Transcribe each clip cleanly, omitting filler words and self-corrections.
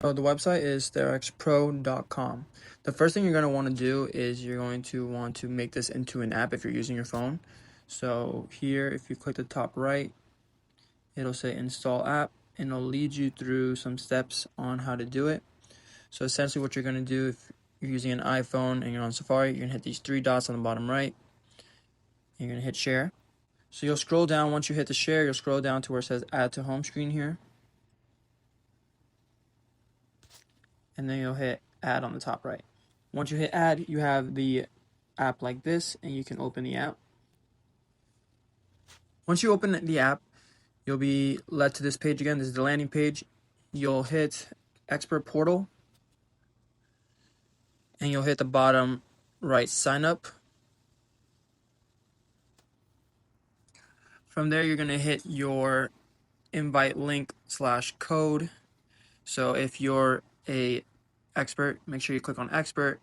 So the website is ThrxPro.com. The first thing you're going to want to do is you're going to want to make this into an app if you're using your phone. So here, if you click the top right, it'll say install app, and it'll lead you through some steps on how to do it. So essentially what you're going to do, if you're using an iPhone and you're on Safari, you're going to hit these three dots on the bottom right. You're going to hit share. So you'll scroll down. Once you hit the share, you'll scroll down to where it says add to home screen here. And then you'll hit add on the top right. Once you hit add, you have the app like this, and you can open the app. Once you open the app, you'll be led to this page again. This is the landing page. You'll hit expert portal, and you'll hit the bottom right sign up. From there, you're going to hit your invite link / code. So if you're a expert, make sure you click on expert,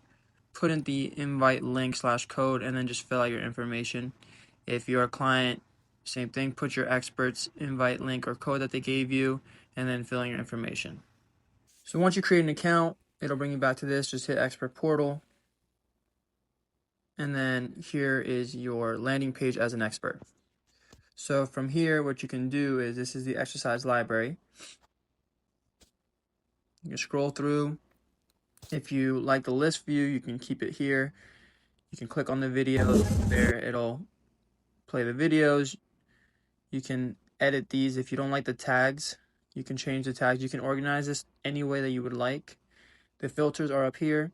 put in the invite link / code, and then just fill out your information. If you're a client, same thing, put your expert's invite link or code that they gave you, and then fill in your information. So once you create an account, it'll bring you back to this. Just hit expert portal, and then here is your landing page as an expert. So from here, what you can do is, this is the exercise library. You can scroll through. If you like the list view, you can keep it here. You can click on the videos there, it'll play the videos. You can edit these. If you don't like the tags, you can change the tags. You can organize this any way that you would like. The filters are up here.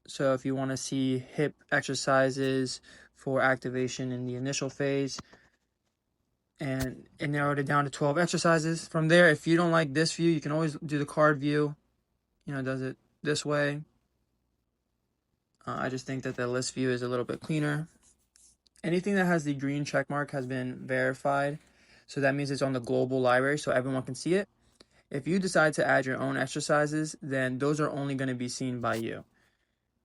So if you want to see hip exercises for activation in the initial phase, and it narrowed it down to 12 exercises. From there, if you don't like this view, you can always do the card view. Does it this way. I just think that the list view is a little bit cleaner. Anything that has the green check mark has been verified. So that means it's on the global library so everyone can see it. If you decide to add your own exercises, then those are only going to be seen by you.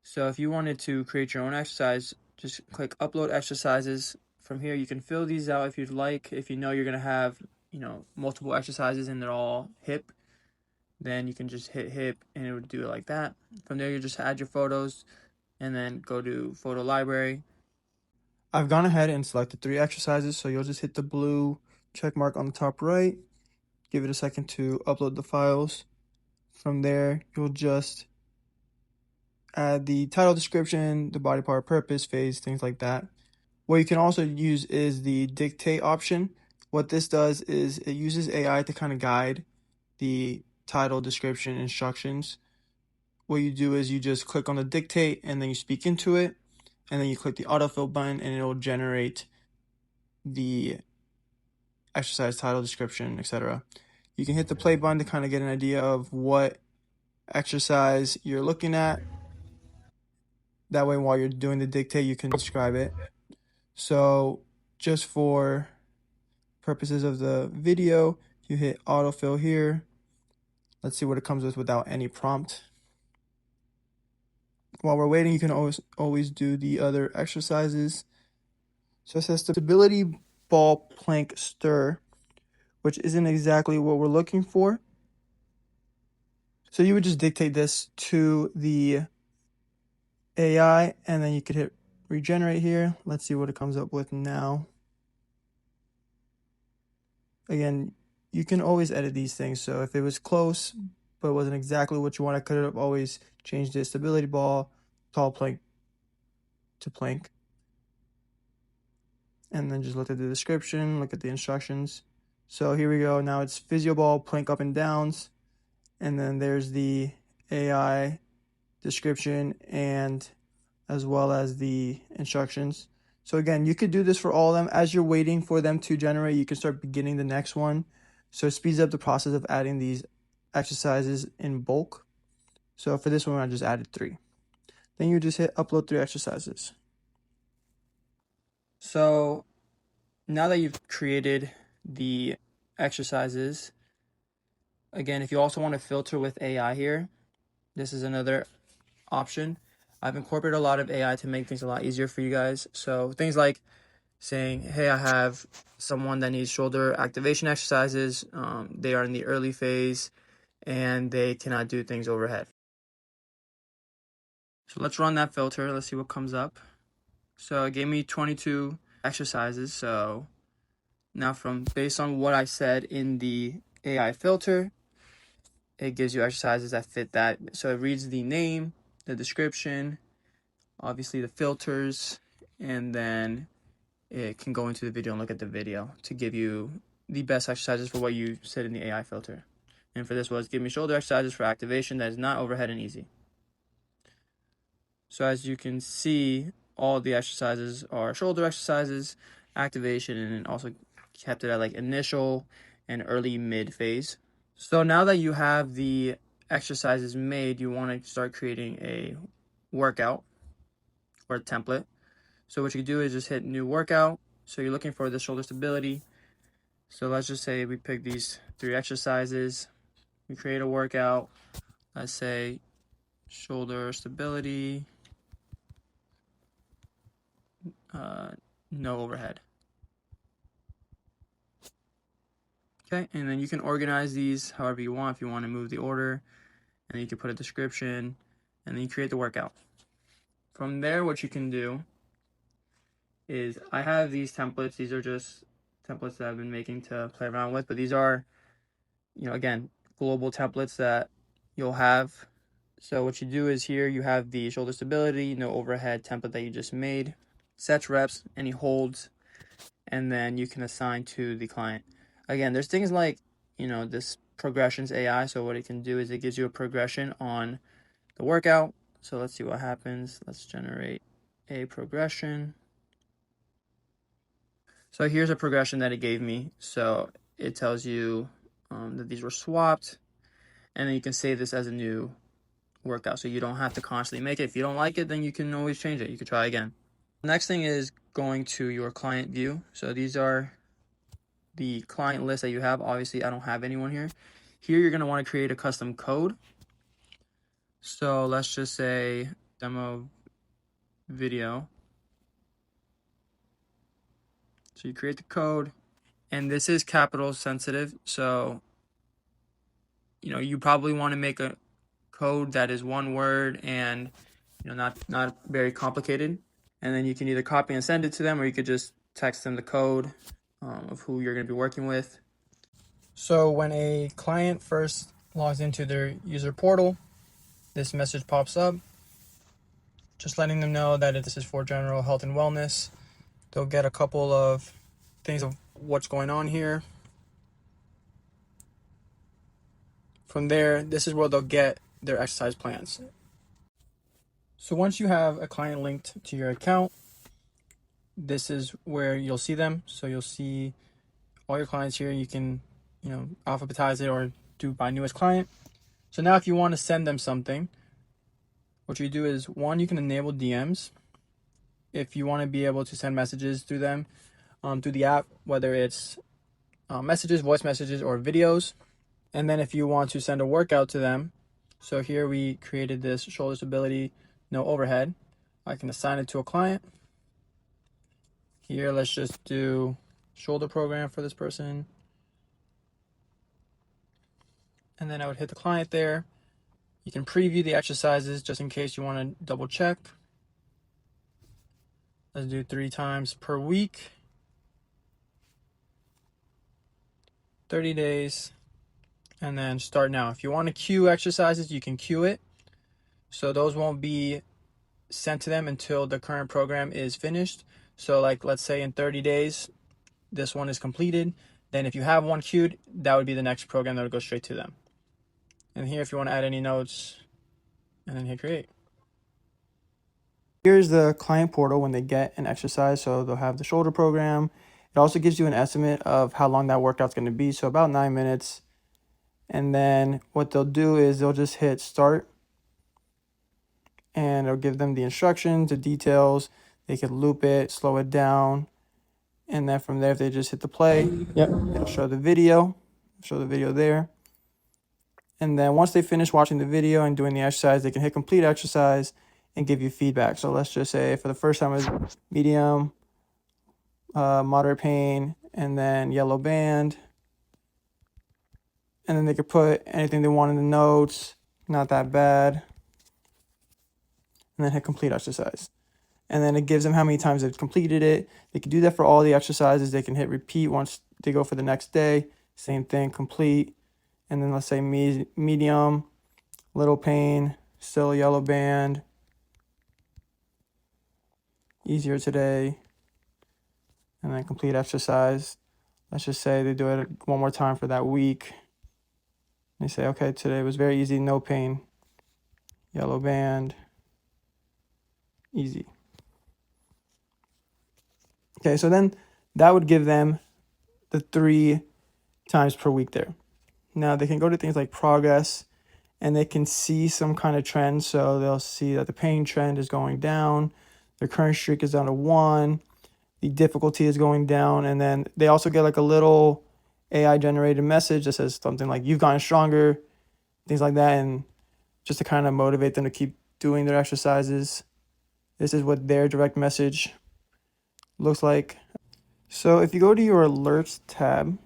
So if you wanted to create your own exercise, just click upload exercises. From here, you can fill these out if you'd like. If you know you're going to have, multiple exercises and they're all hip, then you can just hit hip and it would do it like that. From there, you just add your photos and then go to photo library. I've gone ahead and selected 3 exercises, so you'll just hit the blue check mark on the top right. Give it a second to upload the files. From there, you'll just add the title description, the body part, purpose, phase, things like that. What you can also use is the dictate option. What this does is it uses AI to kind of guide the title, description, instructions. What you do is you just click on the dictate and then you speak into it, and then you click the autofill button and it will generate the exercise title, description, etc. You can hit the play button to kind of get an idea of what exercise you're looking at. That way, while you're doing the dictate, you can describe it. So just for purposes of the video, you hit autofill here. Let's see what it comes with without any prompt. While we're waiting, you can always do the other exercises. So it says stability ball plank stir, which isn't exactly what we're looking for. So you would just dictate this to the AI, and then you could hit regenerate here. Let's see what it comes up with now. Again, you can always edit these things. So if it was close, but it wasn't exactly what you want, I could have always changed the stability ball, tall plank to plank. And then just look at the description, look at the instructions. So here we go. Now it's physio ball, plank up and downs. And then there's the AI description and as well as the instructions. So again, you could do this for all of them. As you're waiting for them to generate, you can start beginning the next one. So it speeds up the process of adding these exercises in bulk. So for this one, I just added 3. Then you just hit upload 3 exercises. So now that you've created the exercises, again, if you also want to filter with AI here, this is another option. I've incorporated a lot of AI to make things a lot easier for you guys. So things like saying, hey, I have someone that needs shoulder activation exercises. They are in the early phase and they cannot do things overhead. So let's run that filter. Let's see what comes up. So it gave me 22 exercises. So now based on what I said in the AI filter, it gives you exercises that fit that. So it reads the name, the description, obviously the filters, and then it can go into the video and look at the video to give you the best exercises for what you said in the AI filter. And for this was give me shoulder exercises for activation that is not overhead and easy. So as you can see, all the exercises are shoulder exercises, activation, and also kept it at like initial and early mid phase. So now that you have the exercises made, you want to start creating a workout or a template. So what you do is just hit new workout. So you're looking for the shoulder stability. So let's just say we pick these 3 exercises. We create a workout. Let's say shoulder stability, no overhead. Okay, and then you can organize these however you want. If you want to move the order, and then you can put a description, and then you create the workout. From there, what you can do is I have these templates. These are just templates that I've been making to play around with, but these are, again, global templates that you'll have. So what you do is here you have the shoulder stability, no overhead template that you just made, sets, reps, any holds, and then you can assign to the client. Again, there's things like, this progressions AI. So what it can do is it gives you a progression on the workout. So let's see what happens. Let's generate a progression. So here's a progression that it gave me. So it tells you that these were swapped, and then you can save this as a new workout. So you don't have to constantly make it. If you don't like it, then you can always change it. You can try again. Next thing is going to your client view. So these are the client list that you have. Obviously, I don't have anyone here. Here, you're going to want to create a custom code. So let's just say demo video. So you create the code, and this is capital sensitive. So, you probably want to make a code that is one word and, not very complicated. And then you can either copy and send it to them, or you could just text them the code of who you're going to be working with. So when a client first logs into their user portal, this message pops up, just letting them know that this is for general health and wellness. They'll get a couple of things of what's going on here. From there, this is where they'll get their exercise plans. So once you have a client linked to your account, this is where you'll see them. So you'll see all your clients here. You can, alphabetize it or do by newest client. So now if you want to send them something, what you do is, one, you can enable DMs. If you want to be able to send messages through them, through the app, whether it's messages, voice messages, or videos. And then if you want to send a workout to them, so here we created this shoulder stability, no overhead. I can assign it to a client. Here, let's just do shoulder program for this person. And then I would hit the client there. You can preview the exercises just in case you want to double check. Let's do 3 times per week. 30 days. And then start now. If you want to queue exercises, you can queue it. So those won't be sent to them until the current program is finished. So like, let's say in 30 days, this one is completed. Then if you have one queued, that would be the next program that would go straight to them. And here, if you want to add any notes, and then hit create. Here's the client portal when they get an exercise. So they'll have the shoulder program. It also gives you an estimate of how long that workout's going to be. So about 9 minutes. And then what they'll do is they'll just hit start. And it'll give them the instructions, the details. They can loop it, slow it down. And then from there, if they just hit the play, it'll show the video. Show the video there. And then once they finish watching the video and doing the exercise, they can hit complete exercise and give you feedback. So let's just say for the first time it was medium, moderate pain, and then yellow band. and then they could put anything they want in the notes, not that bad, and then hit complete exercise. And then it gives them how many times they've completed it. They can do that for all the exercises. They can hit repeat once they go for the next day. Same thing, complete. And then let's say medium, little pain, still yellow band, easier today, and then complete exercise. Let's just say they do it one more time for that week. They say, okay, today was very easy, no pain, yellow band, easy. Okay, so then that would give them the 3 times per week there. Now they can go to things like progress, and they can see some kind of trend. So they'll see that the pain trend is going down, their current streak is down to 1, the difficulty is going down, and then they also get like a little AI generated message that says something like you've gotten stronger, things like that, and just to kind of motivate them to keep doing their exercises. This is what their direct message looks like. So if you go to your alerts tab,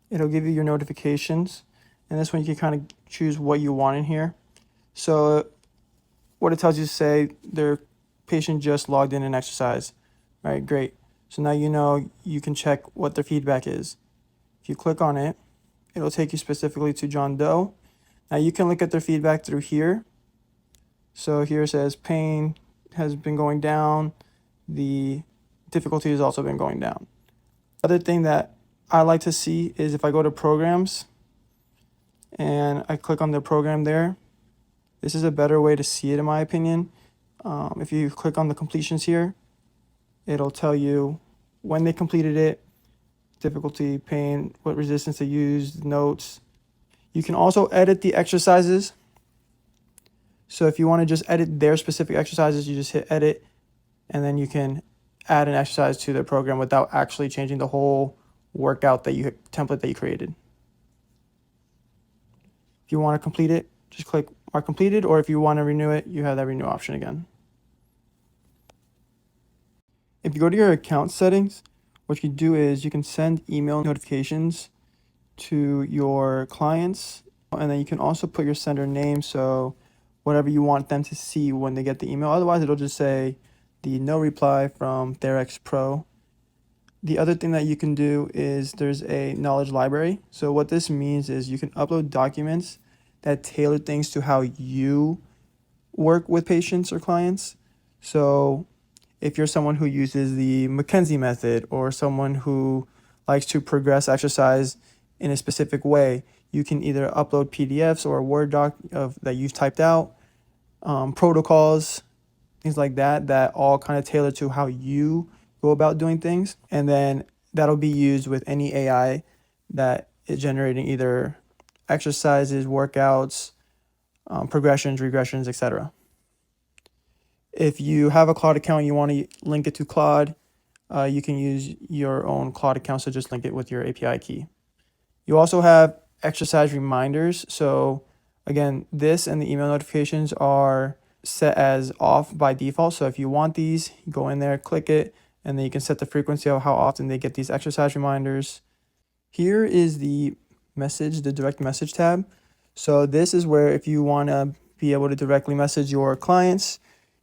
it'll give you your notifications, and this one you can kind of choose what you want in here. So what it tells you to say, their patient just logged in an exercise. All right, great. So now you know you can check what their feedback is. If you click on it, it'll take you specifically to John Doe. Now you can look at their feedback through here. So here it says pain has been going down. The difficulty has also been going down. Other thing that I like to see is if I go to programs and I click on the program there, this is a better way to see it in my opinion. If you click on the completions here, it'll tell you when they completed it, difficulty, pain, what resistance they used, notes. You can also edit the exercises. So if you want to just edit their specific exercises, you just hit edit, and then you can add an exercise to the program without actually changing the whole workout template that you created. If you want to complete it, just click mark completed, or if you want to renew it, you have that renew option again. If you go to your account settings, what you do is you can send email notifications to your clients, and then you can also put your sender name, so whatever you want them to see when they get the email. Otherwise, it'll just say the no reply from ThrxPro. The other thing that you can do is there's a knowledge library. So what this means is you can upload documents that tailor things to how you work with patients or clients. So if you're someone who uses the McKenzie method or someone who likes to progress exercise in a specific way, you can either upload PDFs or a Word doc that you've typed out, protocols, things like that, that all kind of tailor to how you go about doing things. And then that'll be used with any AI that is generating either exercises, workouts, progressions, regressions, etc. If you have a Claude account and you want to link it to Claude, you can use your own Claude account, so just link it with your API key. You also have exercise reminders. So again, this and the email notifications are set as off by default. So if you want these, you go in there, click it, and then you can set the frequency of how often they get these exercise reminders. Here is the direct message tab. So this is where if you want to be able to directly message your clients,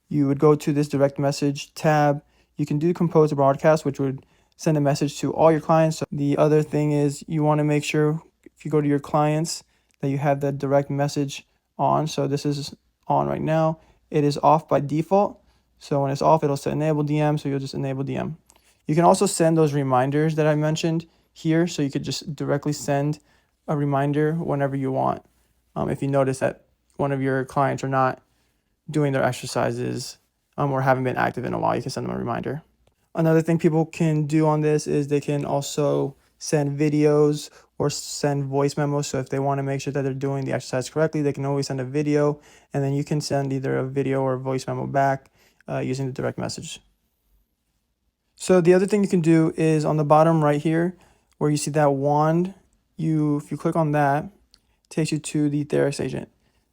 you would go to this direct message tab. You can do compose a broadcast, which would send a message to all your clients. So the other thing is you want to make sure if you go to your clients that you have the direct message on. So this is on right now. It is off by default. So when it's off, it'll say enable DM. So you'll just enable DM. You can also send those reminders that I mentioned here. So you could just directly send a reminder whenever you want. If you notice that one of your clients are not doing their exercises or haven't been active in a while, you can send them a reminder. Another thing people can do on this is they can also send videos or send voice memos. So if they want to make sure that they're doing the exercise correctly, they can always send a video, and then you can send either a video or a voice memo back using the direct message. So the other thing you can do is on the bottom right here, where you see that wand, if you click on that, it takes you to the Thrx agent.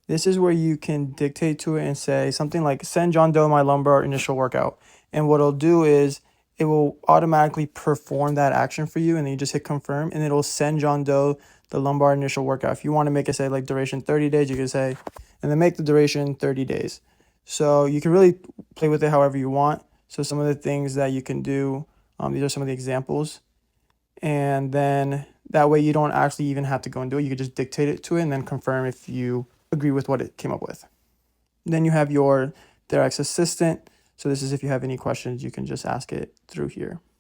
This is where you can dictate to it and say something like, send John Doe my lumbar initial workout. And what it'll do is it will automatically perform that action for you, and then you just hit confirm, and it'll send John Doe the lumbar initial workout. If you want to make it say like duration 30 days, you can say, and then make the duration 30 days. So you can really play with it however you want. So some of the things that you can do, these are some of the examples. And then that way you don't actually even have to go and do it. You could just dictate it to it and then confirm if you agree with what it came up with. Then you have your ThRx assistant. So this is if you have any questions, you can just ask it through here.